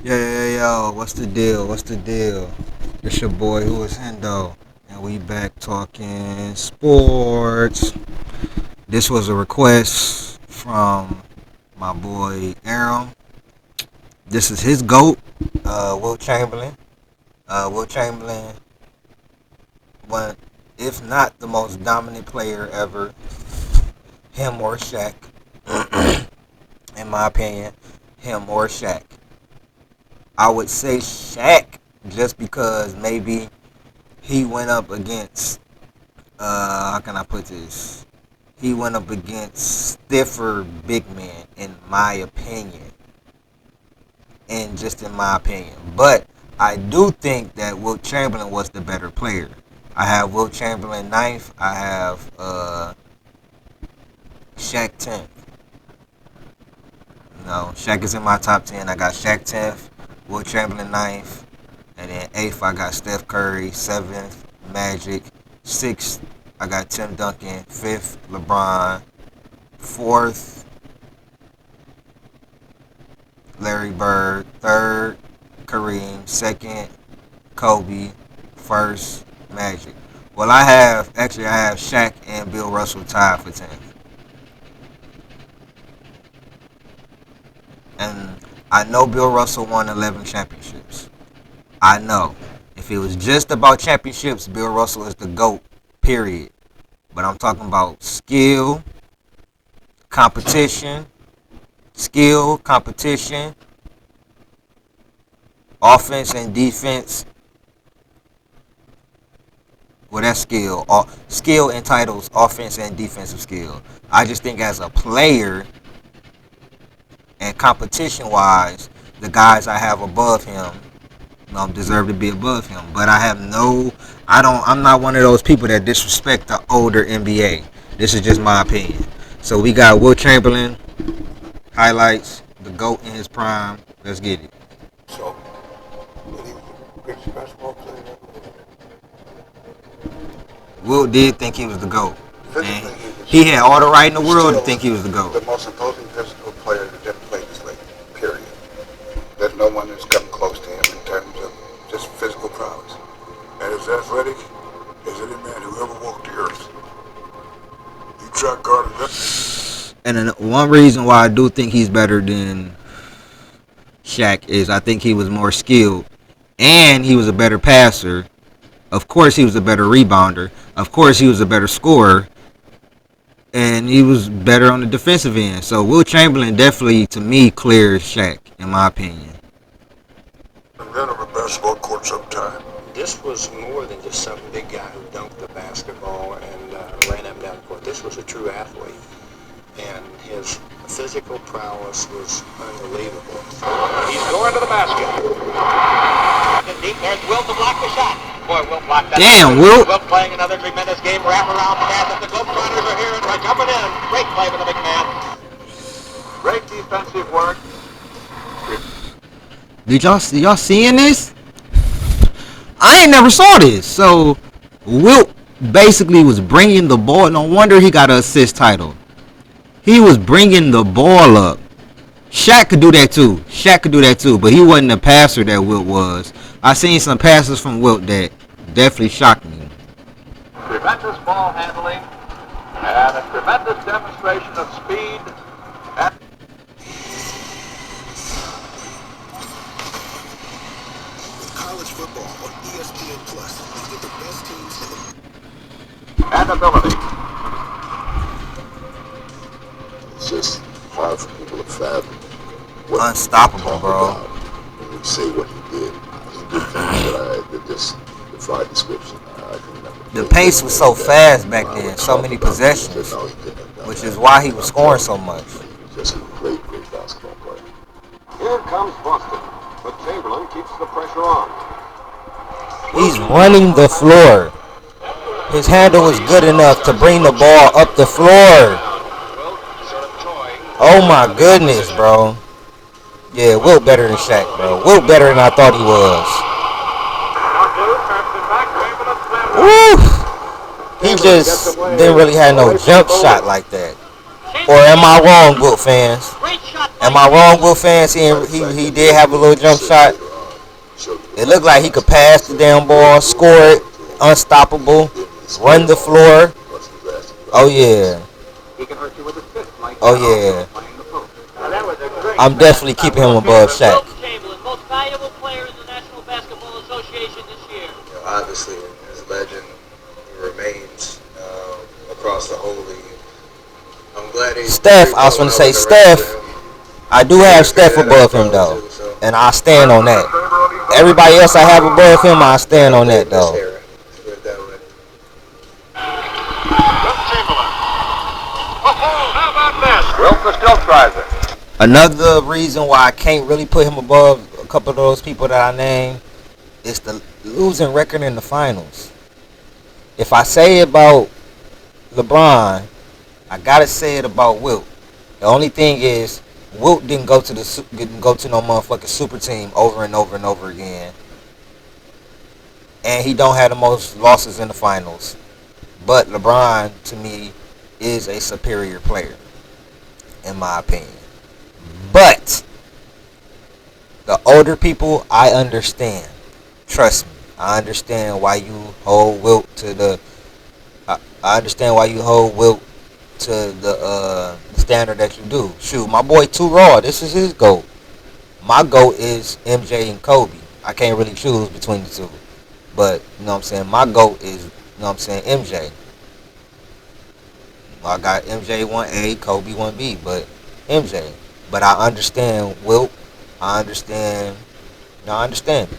Yo, what's the deal? What's the deal? It's your boy who is Hendo, and we back talking sports. This was a request from my boy Aaron. This is his GOAT, Wilt Chamberlain. Wilt Chamberlain, one, if not the most dominant player ever, him or Shaq, in my opinion, him or Shaq. I would say Shaq just because maybe he went up against how can I put this? He went up against stiffer big men in my opinion. And just in my opinion. But I do think that Wilt Chamberlain was the better player. I have Wilt Chamberlain ninth. I have Shaq 10th. No, Shaq is in my top 10. I got Shaq 10th, Wilt Chamberlain ninth, and then 8th I got Steph Curry, 7th Magic, 6th I got Tim Duncan, 5th LeBron, 4th Larry Bird, 3rd Kareem, 2nd Kobe, 1st Magic. Well, I have Shaq and Bill Russell tied for 10th. And I know Bill Russell won 11 championships. I know. If it was just about championships, Bill Russell is the GOAT, period. But I'm talking about competition, competition, offense and defense. Well, that's skill. Skill entitles offense and defensive skill. I just think as a player and competition-wise, the guys I have above him deserve to be above him. But I'm not one of those people that disrespect the older NBA. This is just my opinion. So we got Wilt Chamberlain, highlights, the GOAT in his prime. Let's get it. So, but he was the greatest basketball player ever. Wilt did think he was the GOAT. And Physically, he had all the right in the world to still think he was the GOAT. the most imposing physical player that ever played this league, period. There's no one that's come close to him in terms of just physical prowess. And as athletic as any man who ever walked the earth. He track guarded that. And then one reason why I do think he's better than Shaq is I think he was more skilled and he was a better passer. Of course, he was a better rebounder. Of course, he was a better scorer. And he was better on the defensive end. So, Wilt Chamberlain definitely, to me, clears Shaq, in my opinion. Ran over basketball court sometime. This was more than just some big guy who dunked the basketball and ran him down the court. This was a true athlete. And his physical prowess was unbelievable. He's going to the basket. Deep, there's Wilt to block the shot. Boy, Wilt blocked that. Damn, Wilt. Wilt playing another tremendous game. Wraparound pass at the Globetrotters are here and they're jumping in. Great play for the big man. Great defensive work. Did y'all seeing this? I ain't never saw this. So, Wilt basically was bringing the ball. No wonder he got an assist title. He was bringing the ball up. Shaq could do that too. But he wasn't the passer that Wilt was. I seen some passes from Wilt that definitely shocked me. Tremendous ball handling and a tremendous demonstration of speed. With college football on ESPN Plus, you get the best teams in the And ability. It's just hard for people to fathom. Unstoppable, bro. When you say what he did things that just defy description. I can remember. The pace was so fast back then, so many possessions, which is why he was scoring so much. He was just a great, great basketball player. Here comes Boston, but Chamberlain keeps the pressure on. He's running the floor. His handle is good enough to bring the ball up the floor. Oh my goodness, bro. Yeah, Wilt better than Shaq, bro. Wilt better than I thought he was. Woo! He just didn't really have no jump shot like that. Or am I wrong, Wilt fans? Great shot. Am I wrong, Will fans? He did have a little jump shot. It looked like he could pass the damn ball, score it, unstoppable, run the floor. Oh yeah. Oh yeah. I'm definitely keeping him above Shaq. Wilt Chamberlain, most valuable player in the National Basketball Association this year. Obviously, his legend remains across the whole league. I'm glad he's Steph, I was going to say Steph. I do have Steph above him though, and I stand on that. Everybody else I have above him, I stand on that though. Wilt Chamberlain. Oh, how about that? Wilt still tries it. Another reason why I can't really put him above a couple of those people that I named is the losing record in the finals. If I say it about LeBron, I gotta say it about Wilt. The only thing is, Wilt didn't go to no motherfucking super team over and over and over again, and he don't have the most losses in the finals. But LeBron, to me, is a superior player, in my opinion. But the older people, I understand. Trust me, I understand why you hold Wilt to the. I understand why you hold Wilt to the standard that you do. Shoot, my boy Too Raw, this is his GOAT. My GOAT is MJ and Kobe. I can't really choose between the two. But, you know what I'm saying, my GOAT is, you know what I'm saying, MJ. I got MJ 1A, Kobe 1B, but MJ. But I understand Wilt. I understand. I understand.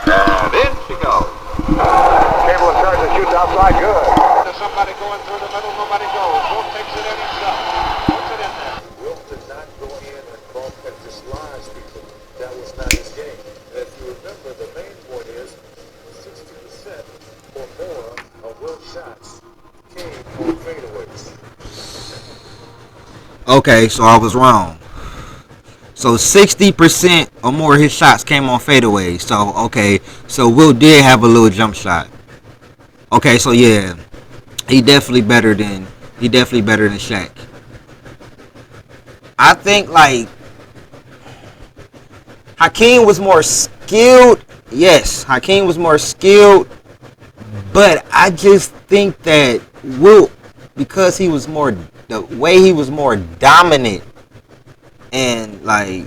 And in she goes. Chamberlain turns and shoots outside good. There's somebody going through the middle, nobody goes. Wilt takes it in himself. Puts it in there. Wilt did not go in and bump and dislodge people. That was not his game. And if you remember, the main point is 60% or more of Wilt's shots came on fadeaways. Okay, so I was wrong. So 60% or more of his shots came on fadeaways. So okay, so Wilt did have a little jump shot. Okay, so yeah, he definitely better than Shaq. I think like Hakeem was more skilled. Yes, Hakeem was more skilled, but I just think that Wilt, because he was more, the way he was more dominant, and like,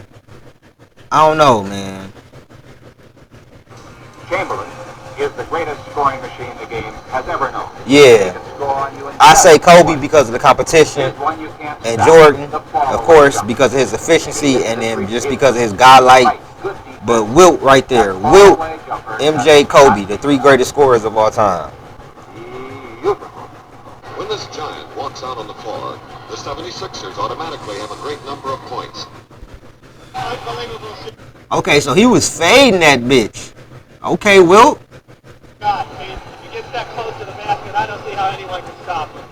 I don't know, man. Chamberlain is the greatest scoring machine the game has ever known. Yeah, I say Kobe because of the competition, and Jordan, of course, because of his efficiency, and then just because of his godlike. But Wilt right there, Wilt, MJ, Kobe, the three greatest scorers of all time. When this giant walks out on the floor, the 76ers automatically have a great number of points. Okay, so he was fading that bitch. Okay, Wilt. God, if he gets that close to the basket, I don't see how anyone can stop him.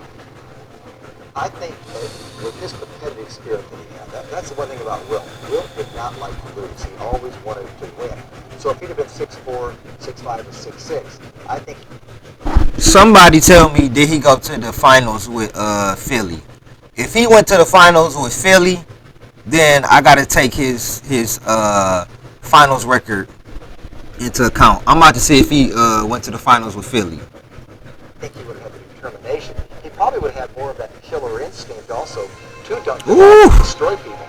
I think with his competitive spirit that he had, that's the one thing about Wilt. Wilt did not like to lose. He always wanted to win. So if he'd have been 6'4", 6'5", or 6'6", I think. Somebody tell me, did he go to the finals with Philly? If he went to the finals with Philly, then I gotta take his finals record into account. I'm about to see if he went to the finals with Philly. I think he would have had the determination. He probably would have had more of that killer instinct also to dunk, Ooh. destroy people.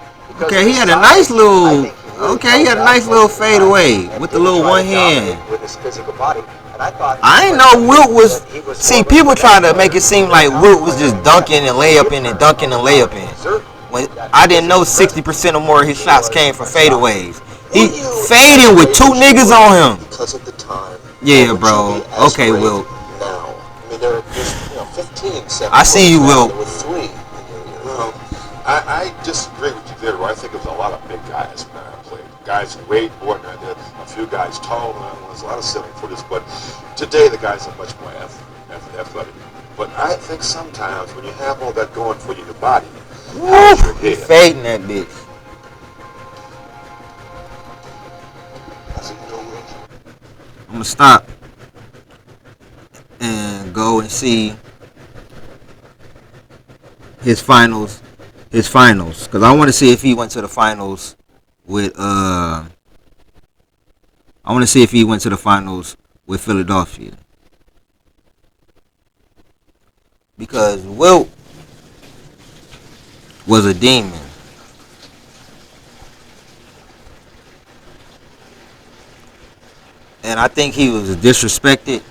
Okay, he had a nice little. Okay, he had a nice little fade away with the little one hand. With his physical body. And I thought. I ain't know Wilt was. See, people try to make it seem like Wilt was just dunking and layupping and dunking and layupping. When I didn't know 60% or more of his shots came from fadeaways. He fading with two niggas on him. Because of the time. Yeah, bro. Okay, Wilt. Now, I mean, there are just 15, 7. I see you, Wilt. With 3. Well, I disagree with you there. I think it was a lot of big guys when I played. Guys who weighed more than I did. A few guys taller than I was. A lot of 7-footers. But today the guys are much more athletic. But I think sometimes when you have all that going for you, your body, He fading that bitch. I'm gonna stop and go and see his finals his finals, because I want to see if he went to the finals with I want to see if he went to the finals with Philadelphia, because Wilt was a demon, and I think he was disrespected.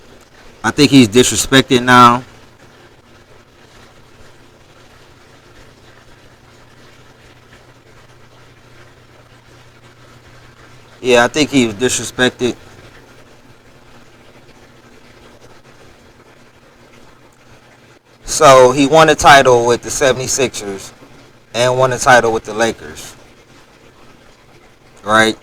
I think he's disrespected now. Yeah, I think he was disrespected. So he won a title with the 76ers and won a title with the Lakers. Right?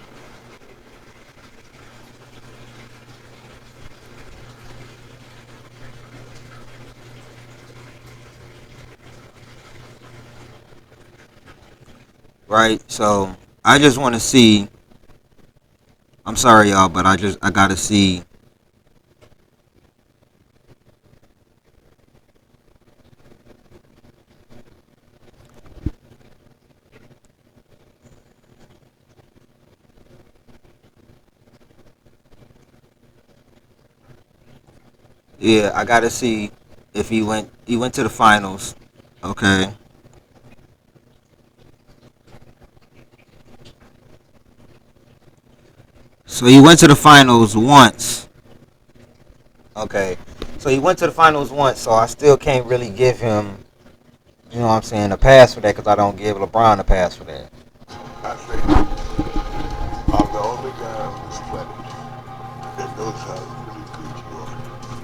Right? So I just want to see. I'm sorry, y'all, but I gotta see. Yeah, I gotta see if he went. He went to the finals. Okay. So he went to the finals once. Okay. So he went to the finals once. So I still can't really give him, you know what I'm saying, a pass for that, because I don't give LeBron a pass for that. I think I'm the only guy on this planet that knows how really good you are.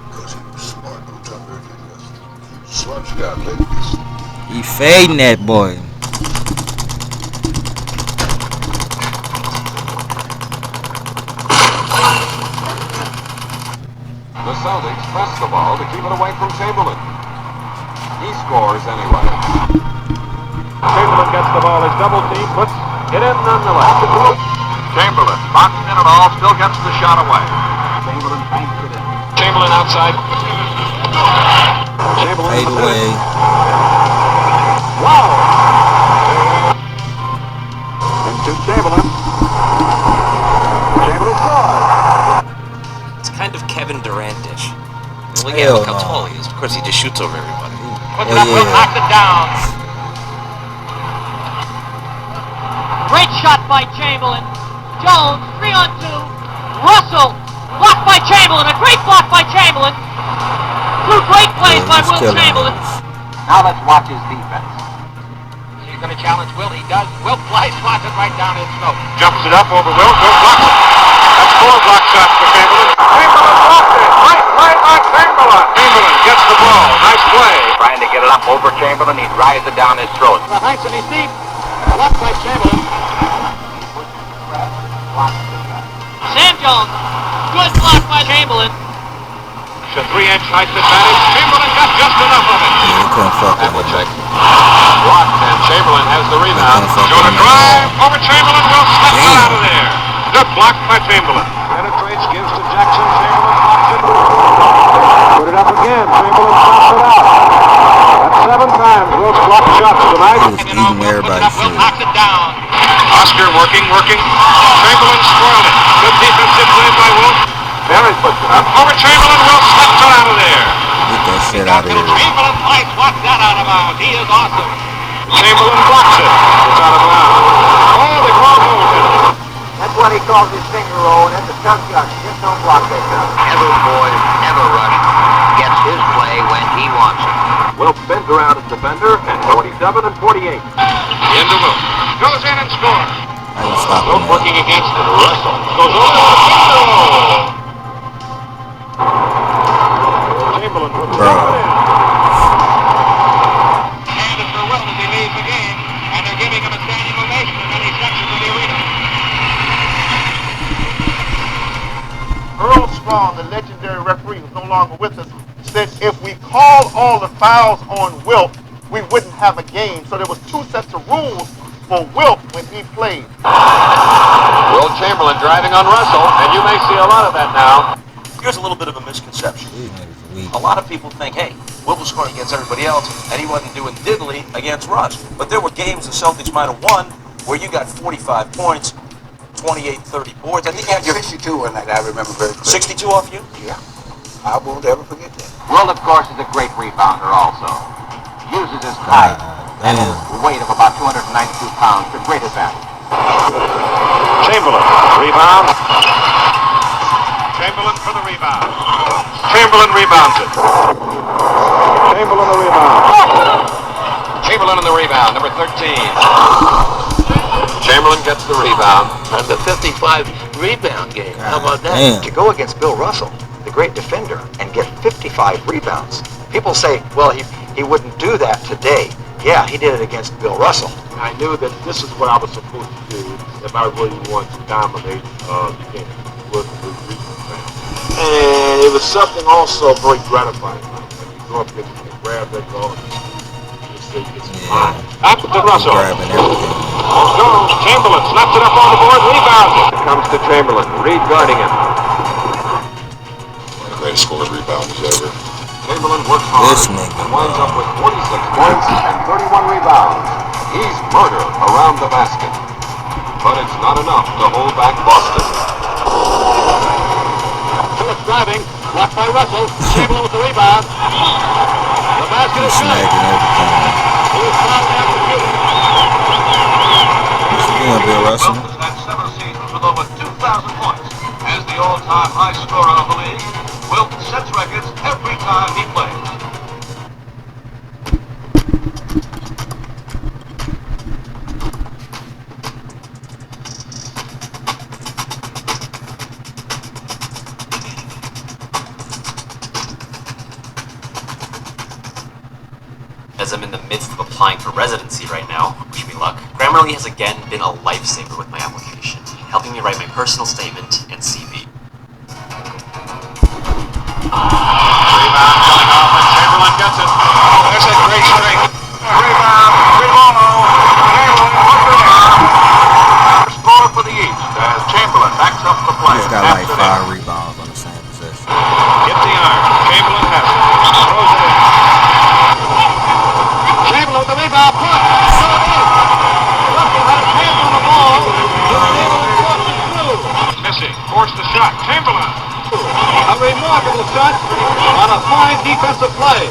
Because he was smart. Don't tell me anything else. He was smart. You got ladies. He fading that boy. The Celtics press the ball to keep it away from Chamberlain. He scores anyway. Chamberlain gets the ball. His double team puts it in nonetheless. Chamberlain, boxing in at all, still gets the shot away. Chamberlain banks it in. Chamberlain outside. Chamberlain Fade away. Wow! Into Chamberlain. Chamberlain scores. It's kind of Kevin Durant-ish. Look Hell how no. tall he is, because he just shoots over everybody. Puts it up, Wilt knocks it down. Great shot by Chamberlain. Jones, 3-on-2. Russell, blocked by Chamberlain. A great block by Chamberlain. Two great plays by He's Wilt killing Chamberlain. us. Now let's watch his defense. He's going to challenge Wilt. He does. Wilt flies, swats it right down his throat. Jumps it up over Wilt. Wilt blocks it. That's 4 block shots for Chamberlain. Chamberlain blocked it. Right play by Chamberlain. Chamberlain gets the ball. Nice play. Trying to get it up over Chamberlain. He drives it down his throat. The heights and he's deep. Blocked by Chamberlain. Sam Jones, good block by Chamberlain. The 3-inch height advantage. Chamberlain got just enough of it. Yeah, they couldn't fuck with him. Check. Blocked, and Chamberlain has the rebound. Showing a drive over Chamberlain. Will slip it out of there. Good block by Chamberlain. Penetrates, gives to Jackson. Chamberlain blocks it. Put it up again. Chamberlain stops it out. That's 7 times Wilt's blocked shots tonight. He was eating everybody's shit. Knocks it down. Oscar working. Chamberlain spoiled it. Good defensive play by Wilt. Barry puts it up. Over Chamberlain. Wilt slips it out of there. Get that shit out of here. Chamberlain flies, swats that out of bounds. He is awesome. Chamberlain blocks it. It's out of bounds. Oh, they call it. That's what he calls his finger roll. That's a tough shot. Just don't block that shot. Ever boy, ever rush. Gets his play when he wants it. Wilt spins around his defender at 47 and 48. Into Wilt. Goes in and scores. How you stopping Wilt that? working against it. Russell goes over to the window. Chamberlain puts it Bro. up and in. Handed for Wilt as he leaves the game, and they're giving him a standing ovation in many sections of the arena. Earl Strong, the legendary referee who's no longer with us, said if we called all the fouls on Wilt, we wouldn't have a game. So there was 2 sets of rules for Wilt when he played. Wilt Chamberlain driving on Russell, and you may see a lot of that now. Here's a little bit of a misconception. These niggas weak. A lot of people think, hey, Wilt was scoring against everybody else, and he wasn't doing diddly against Russ. But there were games the Celtics might have won where you got 45 points, 28, 30 boards. I think you had your 62 one night, I remember very clearly. 62 off you? Yeah. I won't ever forget that. Wilt, of course, is a great rebounder also. Uses his height and his weight of about 292 pounds to great advantage. Chamberlain, rebound. Chamberlain for the rebound. Chamberlain rebounds it. Chamberlain the rebound. Chamberlain on the rebound, number 13. Chamberlain gets the rebound. And the 55 rebound game. How about that? Damn. To go against Bill Russell, the great defender, and get 55 rebounds. People say, well, he wouldn't do that today. Yeah, he did it against Bill Russell. I knew that this is what I was supposed to do if I really wanted to dominate the game. And it was something also very gratifying. When you go up and grab that ball, you say it's mine. Up to Russell. Grabbing everything. Goes Chamberlain, snaps it up on the board, rebounds it. Comes to Chamberlain, Reed guarding him. One of the greatest scored rebounders ever. Chamberlain works hard This nigga, and winds up with 46 points and 31 rebounds. He's murder around the basket. But it's not enough to hold back Boston. Phillips driving, blocked by Russell. Chamberlain with the rebound. The basket is good. Snagging everything. He was fouled after shooting. What's he doing, Bill Russell? Wilt has had 7 seasons with over 2,000 points. As the all-time high scorer of the league, Wilt sets records every time he plays. As I'm in the midst of applying for residency right now, wish me luck, Grammarly has again been a lifesaver with my application, helping me write my personal statement and CV. Rebound coming off, and Chamberlain gets it. Oh, there's a great string. Rebound, Chamberlain, score for the East as Chamberlain backs up the play. He's got like 5 rebounds on the same possession. Gets the iron. Chamberlain has it. Throws it in. Chamberlain with the rebound. Put. So it is. Russell had his hand on the ball. Missing. Forced the shot. Chamberlain. A remarkable shot on a fine defensive play.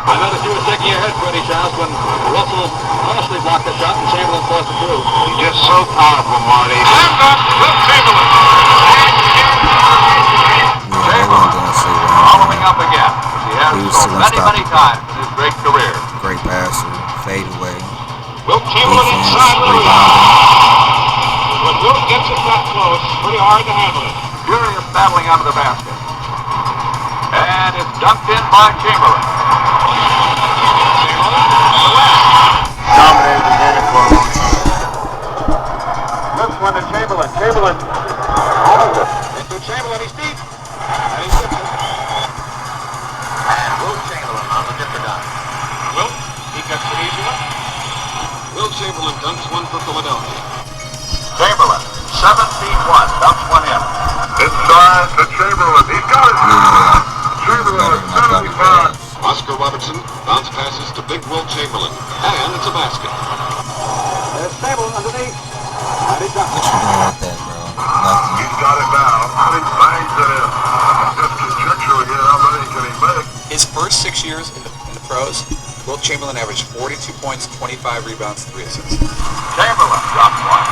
I noticed you were shaking your head pretty, Charles, when Russell honestly blocked the shot and Chamberlain forced it through. He's just so powerful, Marty. Slammed up Wilt Chamberlain. Following up again, as he has so many times in his great career. Great passer, fade away. Wilt Chamberlain Defense, inside the rebound. rebounding. When Wilt gets it that close, pretty hard to handle it. Furious battling under the basket. And it's dunked in by Chamberlain. Dominated the game for a long time. Looks one to Chamberlain. Chamberlain. Into Chamberlain. He's deep. And he's it. And Wilt Chamberlain on the dipper dunk. Wilt, he gets the easy one. Wilt Chamberlain dunks one for Philadelphia. Chamberlain, 7 feet 1, dumps one in. Inside to Chamberlain. He's got it. Yeah. Chamberlain Better is than my 75. Oscar Robertson bounce passes to big Wilt Chamberlain. And it's a basket. There's Chamberlain underneath. And he's What you doing with that, bro? Nothing. He's got it now. And he bangs it in. Just conjecture here. How many can he make? His first 6 years in the pros, Wilt Chamberlain averaged 42 points, 25 rebounds, 3 assists. Chamberlain drops one.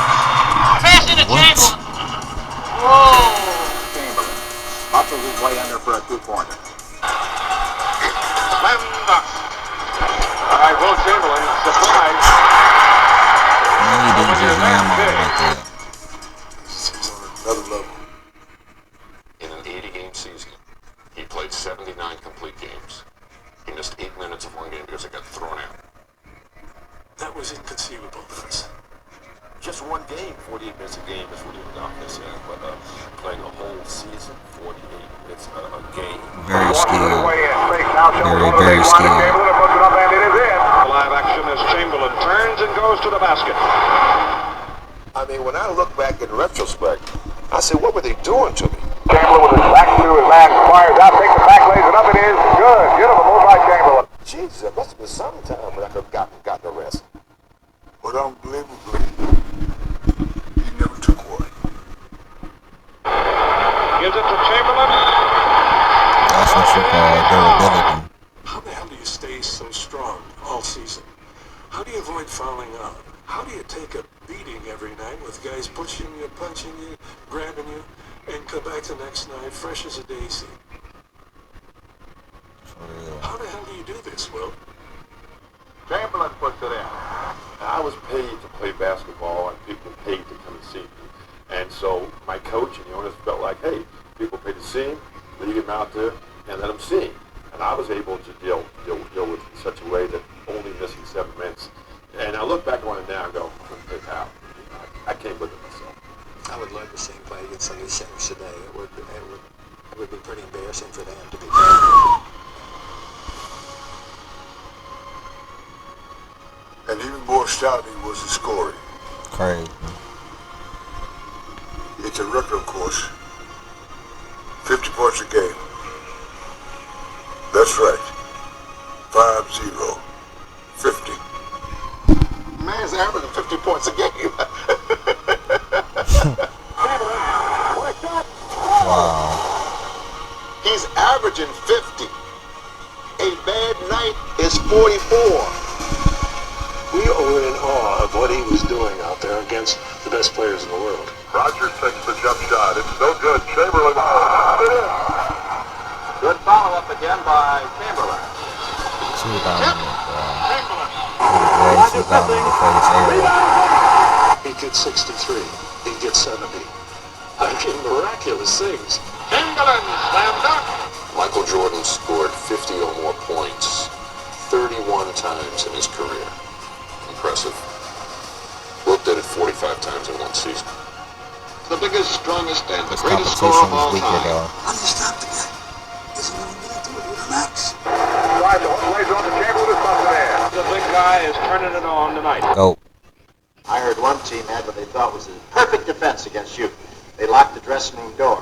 Pass into What? Chamberlain. Whoa. Chamberlain muscles his way under for a two-pointer. Slam dunk. All right, Wilt Chamberlain. Surprise. Man, he didn't just yam on him like that. He's on another level. In an 80-game season, he played 79 complete games. He missed 8 minutes of one game because it got thrown out. That was inconceivable to us. Just one game, 48 minutes a game is what he was out there saying, but playing a whole season, 48 minutes a game. Very skilled. Very skilled. Live action as Chamberlain turns and goes to the basket. I mean, when I look back in retrospect, I say, what were they doing to me? Chamberlain with his back to his man, fires out, takes it back, lays it up, it is good. Beautiful move by Chamberlain. Jesus, it must have been sometime when I could have gotten a rest. But unbelievably, he never took one. Gives it to Chamberlain. That's what you call durability. How the hell do you stay so strong all season? How do you avoid fouling out? How do you take a beating every night with guys pushing you, punching you, grabbing you, and come back the next night fresh as a daisy? How the hell do you do this, Will? Chamberlain puts it in. I was paid to play basketball, and people paid to come and see me. And so my coach and the owners felt like, hey, people pay to see him, lead him out there, and let him see him. And I was able to deal with it in such a way that only missing 7 minutes. And I look back on it now and go, how? I can't believe it myself. I would love to see him play against some of these centers today. It would be pretty embarrassing for them to be bad. And even more astounding was the scoring. Crazy. It's a record, of course. 50 points a game. That's right. 5-0. 50. Man's averaging 50 points a game. Wow. He's averaging 50. A bad night is 44. We were in awe of what he was doing out there against the best players in the world. Rogers takes the jump shot. It's no good. Chamberlain put it in. Good follow-up again by Chamberlain. Too dominant, bro. Way too dominant for his area. He gets 63. He gets 70. I mean, miraculous things. Chamberlain slam dunk. Michael Jordan scored 50 or more points 31 times in his career. Impressive. Wilt did it 45 times in one season. The biggest, strongest, and the This greatest scorer competition of all was weaker, time. though. How do you stop the guy? Isn't what I'm going to do it with a max. Right, the one plays on the Chamberlain is up there. The big guy is turning it on tonight. Go. I heard one team had what they thought was a perfect defense against you. They locked the dressing room door.